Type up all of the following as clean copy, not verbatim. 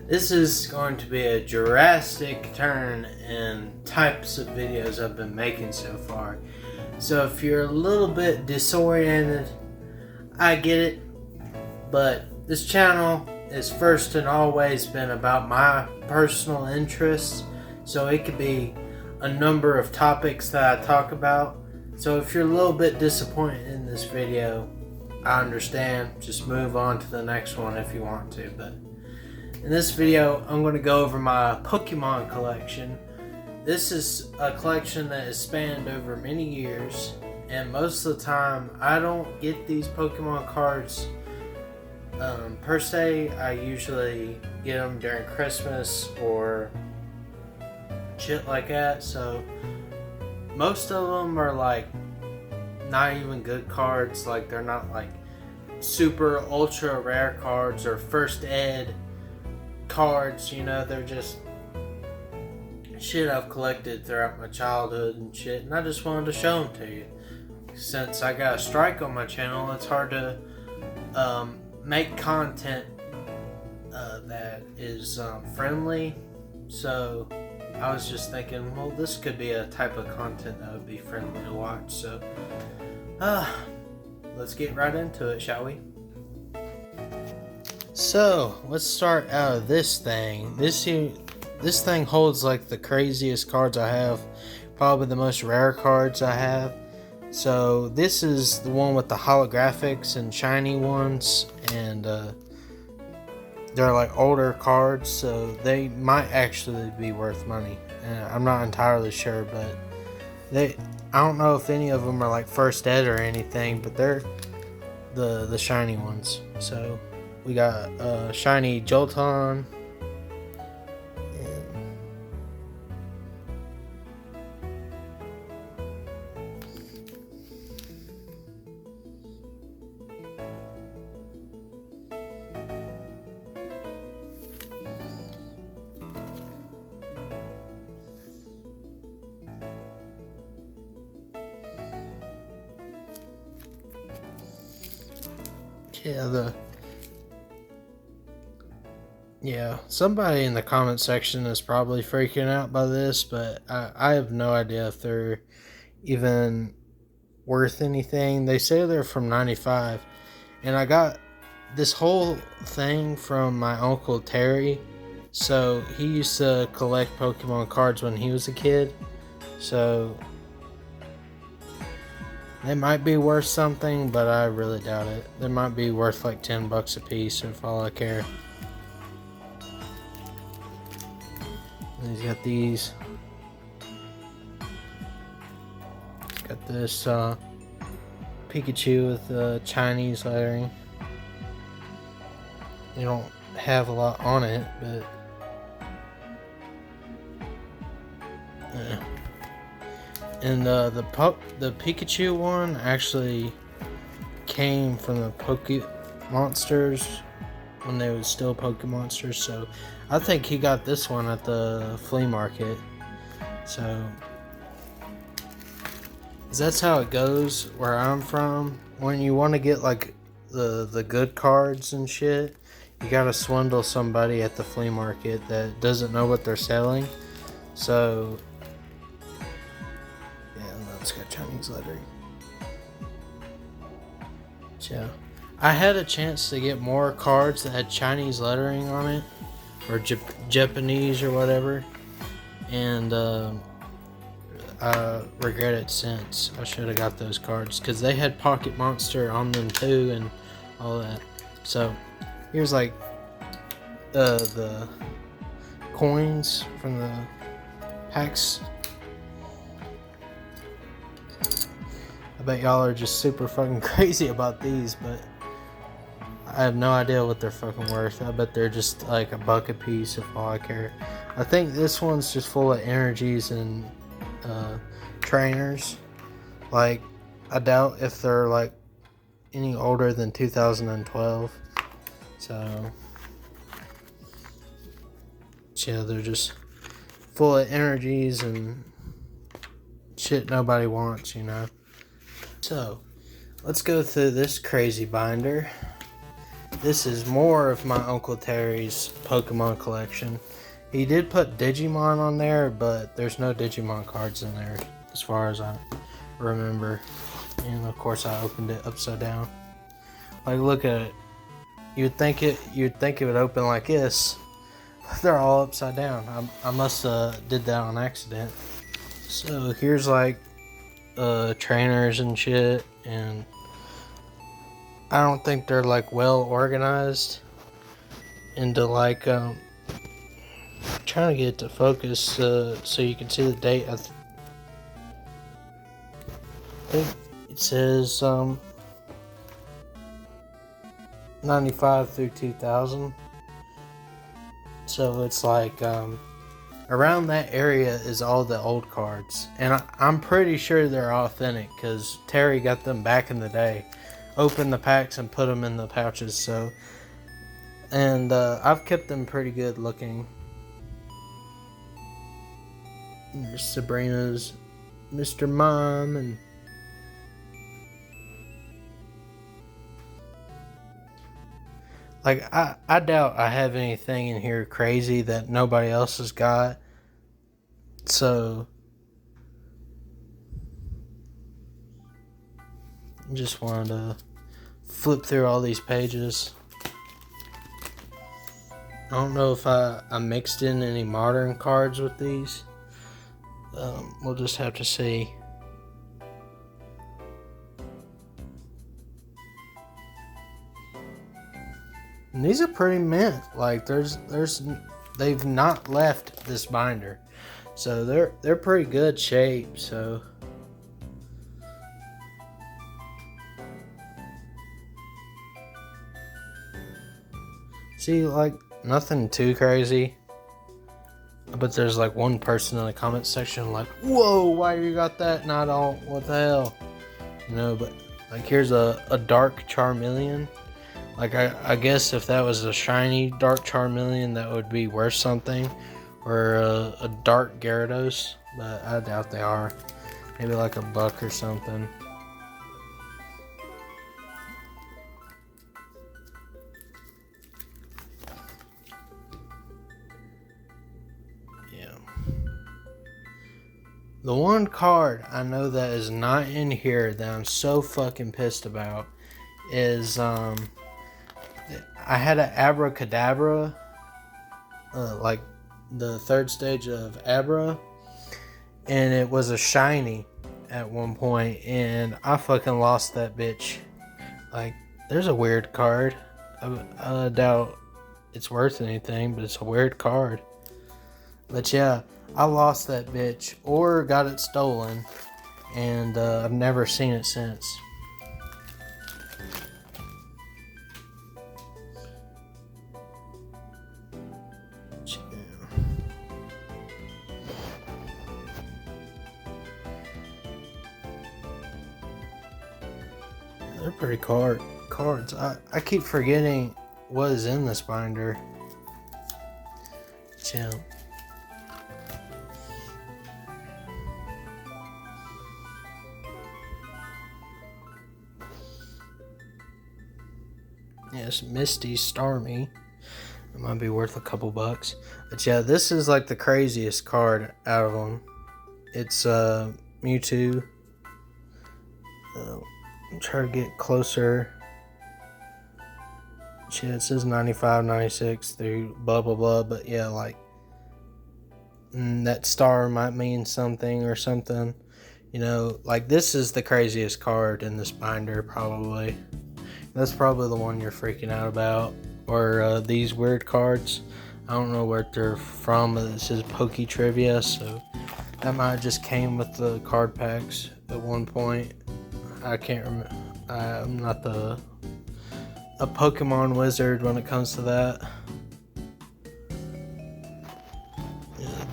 This is going to be a drastic turn in types of videos I've been making so far. So if you're a little bit disoriented, I get it. But this channel is first and always been about my personal interests. So it could be a number of topics that I talk about. So if you're a little bit disappointed in this video, I understand. Just move on to the next one if you want to. But in this video, I'm going to go over my Pokemon collection. This is a collection that has spanned over many years, and most of the time, I don't get these Pokemon cards per se. I usually get them during Christmas or shit like that. So most of them are like not even good cards. Like they're not like super ultra rare cards or first ed cards, you know. They're just shit I've collected throughout my childhood and shit, and I just wanted to show them to you. Since I got a strike on my channel, it's hard to make content that is friendly. So I was just thinking, well, this could be a type of content that would be friendly to watch. So let's get right into it, shall we? So let's start out of this thing. This thing holds like the craziest cards I have, probably the most rare cards I have. So this is the one with the holographics and shiny ones, and they're like older cards, so they might actually be worth money. I'm not entirely sure, but I don't know if any of them are like first ed or anything, but they're the shiny ones. So we got shiny Jolteon. Somebody in the comment section is probably freaking out by this, but I have no idea if they're even worth anything. They say they're from 95, and I got this whole thing from my uncle Terry. So he used to collect Pokemon cards when he was a kid, so they might be worth something, but I really doubt it. They might be worth like $10 a piece, if all I care. And he's got these. He's got this Pikachu with Chinese lettering. They don't have a lot on it, but and the Pikachu one actually came from the Pokemonsters when they were still Pokemonsters, so I think he got this one at the flea market. So that's how it goes where I'm from. When you want to get like the good cards and shit, you gotta swindle somebody at the flea market that doesn't know what they're selling. So it's got Chinese lettering. So I had a chance to get more cards that had Chinese lettering on it, or Japanese or whatever, and I regret it since. I should have got those cards because they had Pocket Monster on them too and all that. So here's like the coins from the packs. I bet y'all are just super fucking crazy about these, but I have no idea what they're fucking worth. I bet they're just like $1 a piece if all I care. I think this one's just full of energies and trainers. Like, I doubt if they're like any older than 2012. So yeah, they're just full of energies and shit nobody wants, you know. So let's go through this crazy binder. this is more of my Uncle Terry's Pokemon collection. He did put Digimon on there, but there's no Digimon cards in there as far as I remember. And of course I opened it upside down. Like, look at it. You'd think it would open like this, but they're all upside down. I must did that on accident. So here's like trainers and shit, and I don't think they're like well organized into like trying to get it to focus so you can see the date. I think it says 95 through 2000, so it's like around that area is all the old cards, and I'm pretty sure they're authentic because Terry got them back in the day, opened the packs and put them in the pouches. So, and I've kept them pretty good looking. There's Sabrina's Mr. Mime, and like I doubt I have anything in here crazy that nobody else has got. So just wanted to flip through all these pages. I don't know if I mixed in any modern cards with these. We'll just have to see. And these are pretty mint. Like they've not left this binder, so they're pretty good shape. So see, like nothing too crazy. But there's like one person in the comment section like, whoa, why you got that and I don't? What the hell? You know, but like here's a dark Charmeleon. Like I guess if that was a shiny dark Charmeleon, that would be worth something. Or a dark Gyarados, but I doubt they are. Maybe like a buck or something. The one card I know that is not in here that I'm so fucking pissed about is I had an Abracadabra, like the third stage of Abra, and it was a shiny at one point, and I fucking lost that bitch. Like, there's a weird card. I doubt it's worth anything, but it's a weird card. But yeah, I lost that bitch or got it stolen, and I've never seen it since. They're pretty cards. I keep forgetting what is in this binder. Chill. Yes, Misty Starmie. It might be worth a couple bucks. But yeah, this is like the craziest card out of them. It's Mewtwo. Try to get closer. Yeah, it says 95, 96 through blah blah blah. But yeah, like that star might mean something or something. You know, like this is the craziest card in this binder probably. That's probably the one you're freaking out about. Or these weird cards. I don't know where they're from, but it says Poke Trivia, so that might have just came with the card packs at one point. I can't remember. I'm not a Pokemon wizard when it comes to that.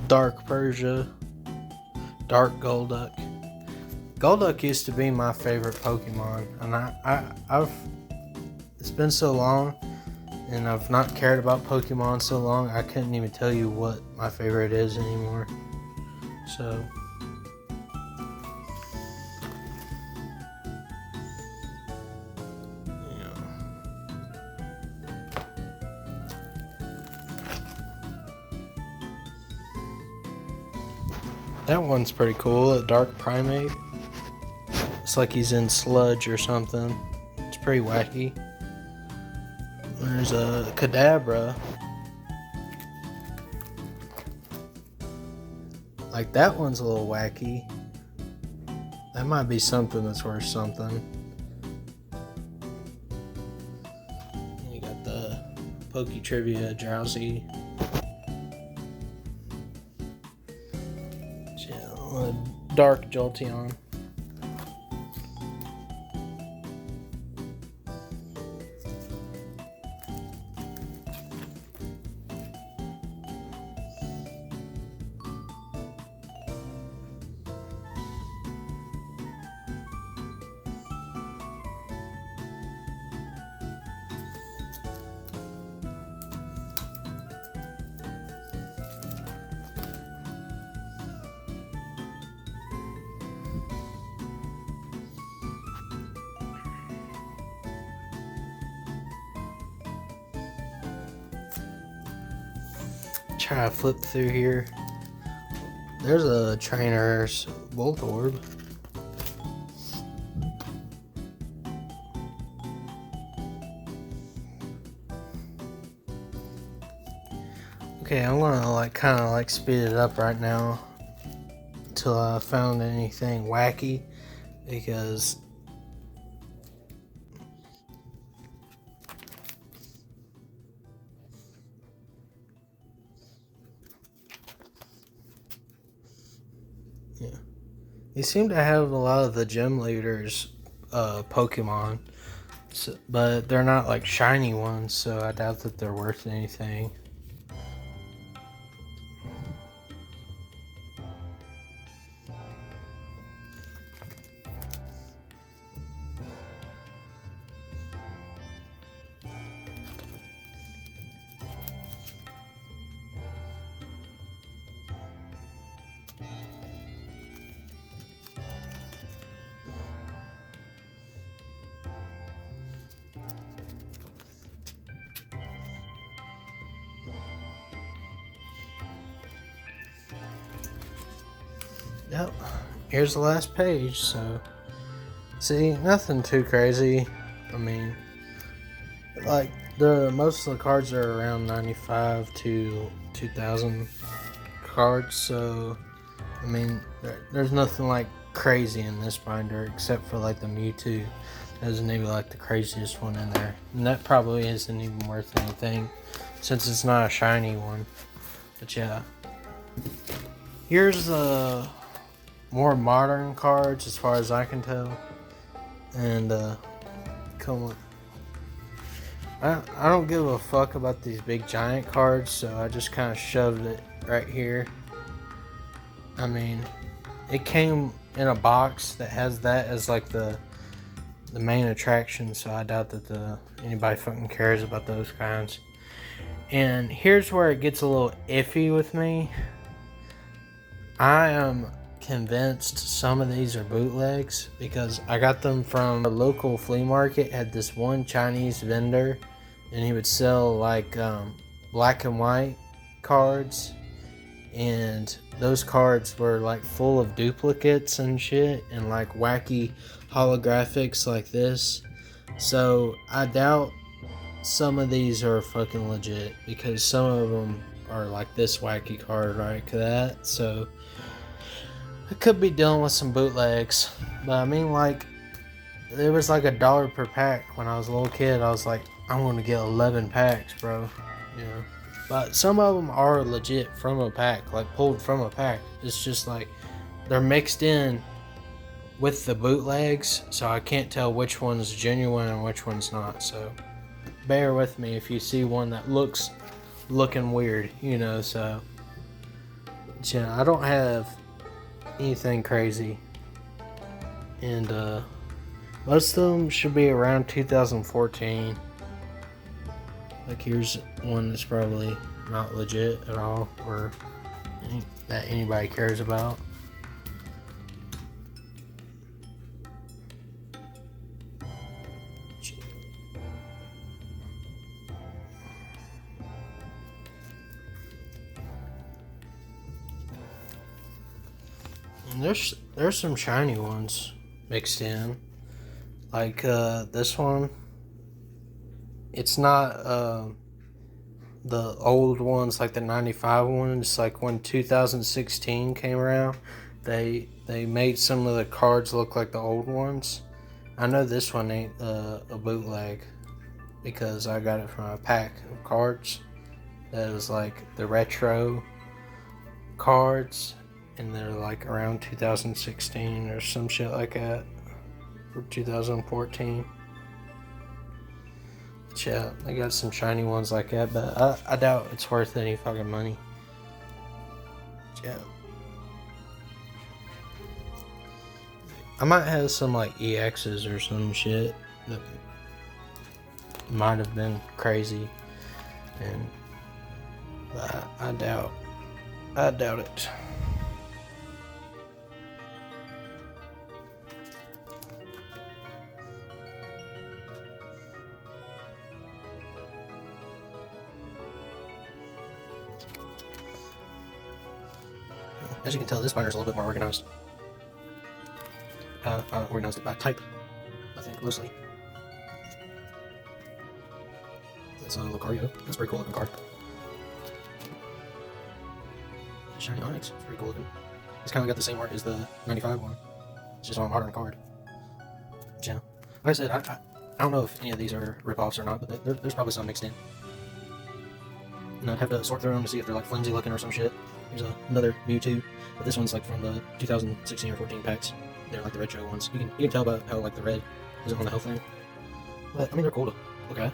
Dark Persia. Dark Golduck. Golduck used to be my favorite Pokemon, and I've it's been so long, and I've not cared about Pokemon so long, I couldn't even tell you what my favorite is anymore. So That one's pretty cool, a Dark Primate. It's like he's in sludge or something. It's pretty wacky. There's a Kadabra. Like, that one's a little wacky. That might be something that's worth something. You got the Poketrivia Drowsy. Dark Jolteon. Try to flip through here. There's a trainer's Voltorb. Okay, I'm gonna kind of speed it up right now until I found anything wacky, because yeah, you seem to have a lot of the gym leaders Pokemon, so, but they're not like shiny ones, so I doubt that they're worth anything. Yep, here's the last page. So, see, nothing too crazy. I mean, like, most of the cards are around 95 to 2,000 cards. So, I mean, there's nothing like crazy in this binder except for like the Mewtwo. That's maybe like the craziest one in there, and that probably isn't even worth anything since it's not a shiny one. But yeah, here's the more modern cards as far as I can tell, and come on. I don't give a fuck about these big giant cards, so I just kind of shoved it right here. I mean, it came in a box that has that as like the main attraction, so I doubt that anybody fucking cares about those kinds. And here's where it gets a little iffy with me. I am convinced some of these are bootlegs because I got them from a local flea market. Had this one Chinese vendor, and he would sell like black and white cards, and those cards were like full of duplicates and shit, and like wacky holographics like this. So I doubt some of these are fucking legit, because some of them are like this wacky card like that. So I could be dealing with some bootlegs. But I mean, like, there was like $1 per pack when I was a little kid. I was like, I'm gonna get 11 packs, bro. You know. But some of them are legit from a pack, like pulled from a pack. It's just like they're mixed in with the bootlegs, so I can't tell which one's genuine and which one's not. So bear with me if you see one that looking weird, you know. So yeah, I don't have anything crazy, and most of them should be around 2014. Like, here's one that's probably not legit at all, or that anybody cares about. there's some shiny ones mixed in. Like this one. It's not the old ones like the 95 ones. Like when 2016 came around, they made some of the cards look like the old ones. I know this one ain't a bootleg because I got it from a pack of cards that was like the retro cards, and they're like around 2016 or some shit like that, or 2014. Yeah, I got some shiny ones like that, but I doubt it's worth any fucking money. Yeah. I might have some like EXs or some shit that might have been crazy, and I doubt it. As you can tell, this binder's a little bit more organized. Organized it by type, I think, loosely. That's a Lucario. That's a pretty cool looking card. Shiny Onyx. It's pretty cool looking. It's kind of got the same art as the 95 one. It's just on a modern card. But yeah. Like I said, I don't know if any of these are rip-offs or not, but there's probably some mixed in. And I'd have to sort through them to see if they're like flimsy looking or some shit. Here's another Mewtwo, but this one's like from the 2016 or 14 packs. They're like the retro ones. You can tell about how like the red isn't on the health thing. But I mean, they're cool to look at.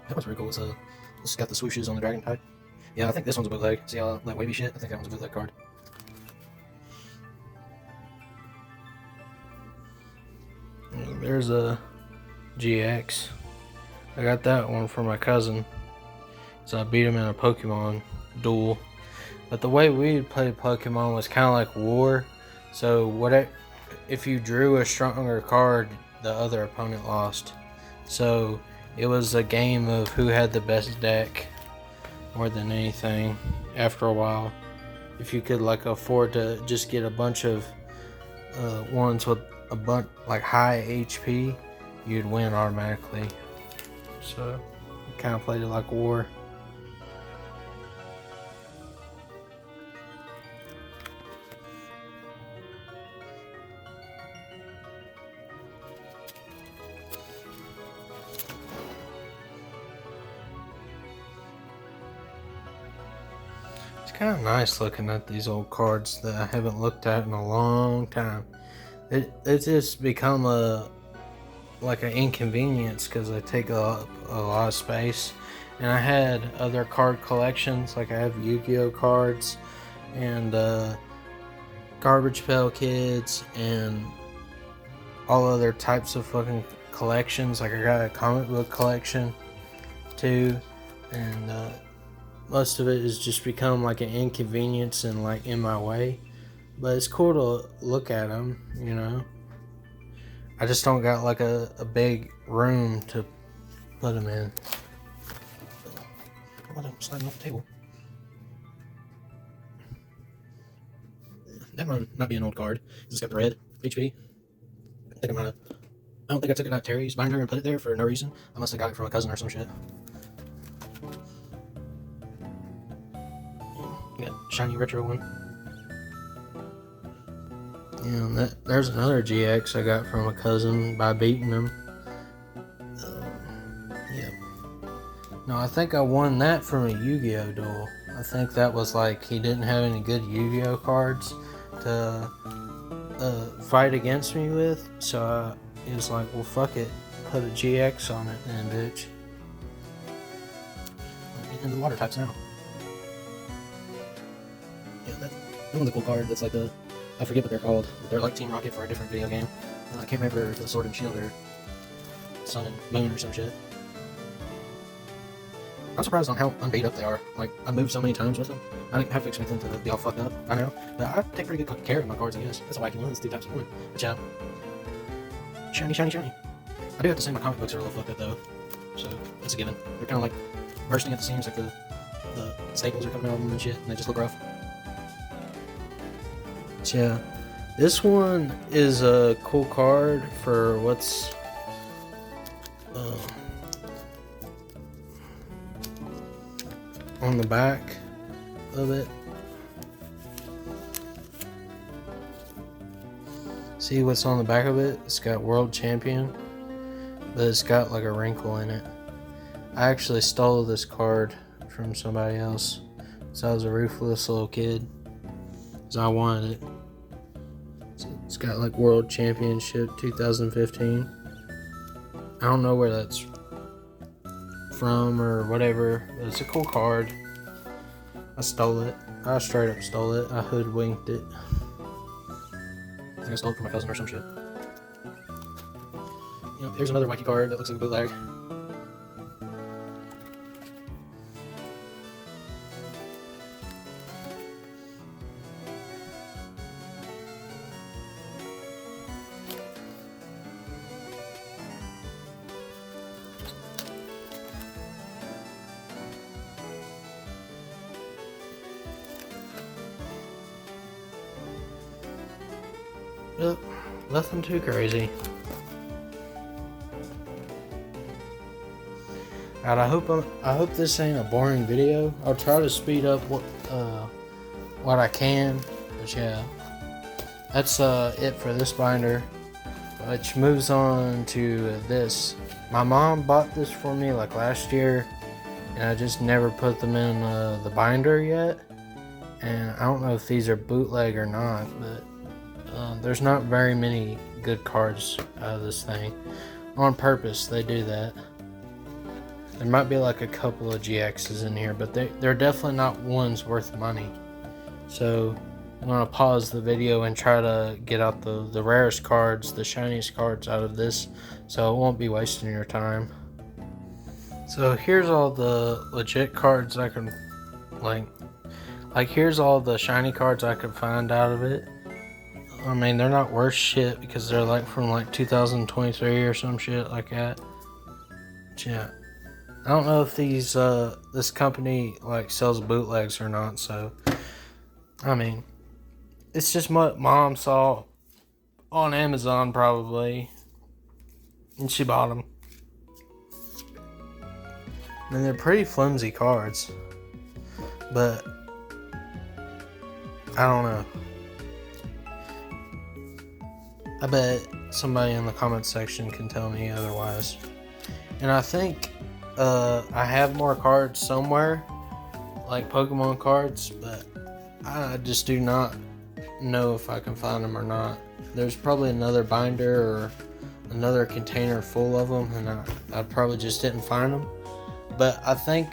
That one's pretty cool. It's got the swooshes on the dragon type. Yeah, I think this one's a bootleg. See all that wavy shit? I think that one's a bootleg card. There's a GX. I got that one for my cousin. So I beat him in a Pokemon duel. But the way we played Pokemon was kind of like war. So if you drew a stronger card, the other opponent lost. So it was a game of who had the best deck more than anything. After a while, if you could like afford to just get a bunch of ones with a bunch like high HP, you'd win automatically. So we kind of played it like war. It's kind of nice looking at these old cards that I haven't looked at in a long time. It's just become like an inconvenience because they take up a lot of space. And I had other card collections, like I have Yu-Gi-Oh cards and Garbage Pail Kids and all other types of fucking collections. Like I got a comic book collection too, and most of it has just become like an inconvenience and like in my way. But it's cool to look at them, you know. I just don't got like a big room to put them in. I'm sliding off the table. That might be an old card. It's got the red HP. I don't think I took it out of Terry's binder and put it there for no reason. I must have got it from a cousin or some shit. You got shiny retro one. Yeah, there's another GX I got from a cousin by beating him. Yeah. No, I think I won that from a Yu-Gi-Oh duel. I think that was like he didn't have any good Yu-Gi-Oh cards to fight against me with, so he was like, well, fuck it, put a GX on it then, bitch. I'm getting into the water types now. Yeah, that one's a cool card. That's like I forget what they're called. They're like Team Rocket for a different video game. I can't remember if it's Sword and Shield or Sun and Moon or some shit. I'm surprised on how unbeat up they are. Like, I moved so many times with them. I didn't have to expect them to be all fucked up, I know. But I take pretty good care of my cards, I guess. That's a wacky one, it's 2 types of 1. But yeah. Shiny, shiny, shiny. I do have to say my comic books are a little fucked up though. So, that's a given. They're kind of like bursting at the seams, like the staples are coming out of them and shit, and they just look rough. Yeah, this one is a cool card for what's on the back of it. See what's on the back of it? It's got World Champion, but it's got like a wrinkle in it. I actually stole this card from somebody else, so I was a ruthless little kid, so I wanted it. So it's got like World Championship 2015. I don't know where that's from or whatever, but it's a cool card. I stole it. I straight up stole it. I hoodwinked it. I think I stole it from my cousin or some shit. You know, here's another wacky card that looks like a bootleg. Yep, nothing too crazy. Alright, I hope this ain't a boring video. I'll try to speed up what I can. But yeah, that's it for this binder. Which moves on to this. My mom bought this for me like last year, and I just never put them in the binder yet. And I don't know if these are bootleg or not, but there's not very many good cards out of this thing. On purpose, they do that. There might be like a couple of GXs in here, but they're definitely not ones worth money. So I'm going to pause the video and try to get out the rarest cards, the shiniest cards out of this, so it won't be wasting your time. So here's all the legit cards I can, like here's all the shiny cards I could find out of it. I mean, they're not worth shit because they're like from like 2023 or some shit like that. But yeah, I don't know if these this company like sells bootlegs or not. So I mean, it's just what mom saw on Amazon probably, and she bought them. I mean, they're pretty flimsy cards, but I don't know. I bet somebody in the comment section can tell me otherwise. And I think I have more cards somewhere, like Pokemon cards, but I just do not know if I can find them or not. There's probably another binder or another container full of them, and I probably just didn't find them. But I think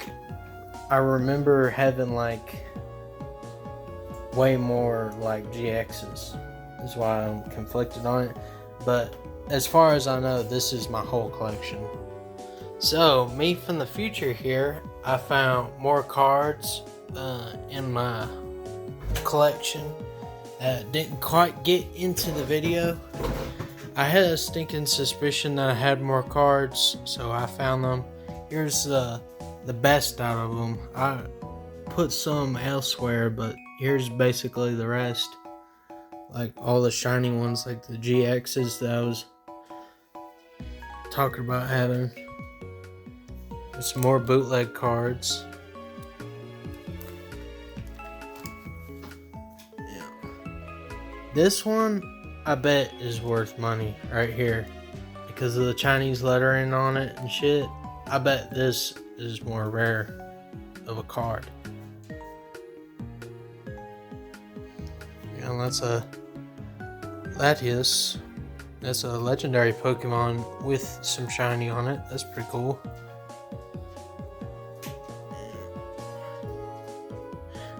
I remember having like way more like GXs. Is why I'm conflicted on it. But as far as I know, this is my whole collection. So me from the future here, I found more cards in my collection that didn't quite get into the video. I had a stinking suspicion that I had more cards, so I found them. Here's the best out of them. I put some elsewhere, but here's basically the rest. Like all the shiny ones, like the GXs that I was talking about having. There's some more bootleg cards. Yeah. This one, I bet, is worth money right here. Because of the Chinese lettering on it and shit. I bet this is more rare of a card. And that's a Latios. That's a legendary Pokemon with some shiny on it. That's pretty cool.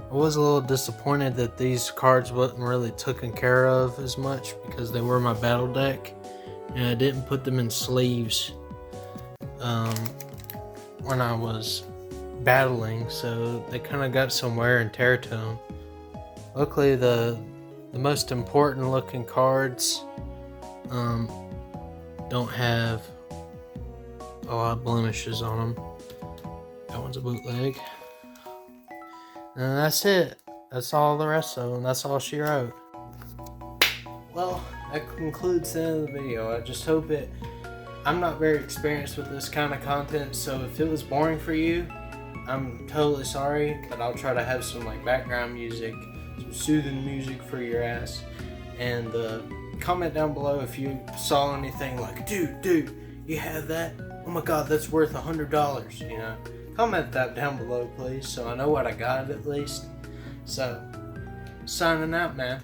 I was a little disappointed that these cards wasn't really taken care of as much because they were my battle deck and I didn't put them in sleeves when I was battling, so they kind of got some wear and tear to them. Luckily, the most important looking cards don't have a lot of blemishes on them. That one's a bootleg. And that's it. That's all the rest of them. That's all she wrote. Well, that concludes the end of the video. I just hope it... I'm not very experienced with this kind of content, so if it was boring for you, I'm totally sorry, but I'll try to have some like background music, some soothing music for your ass. And comment down below if you saw anything like, dude, you have that? Oh my god, that's worth $100, you know? Comment that down below, please, so I know what I got at least. So, signing out, man.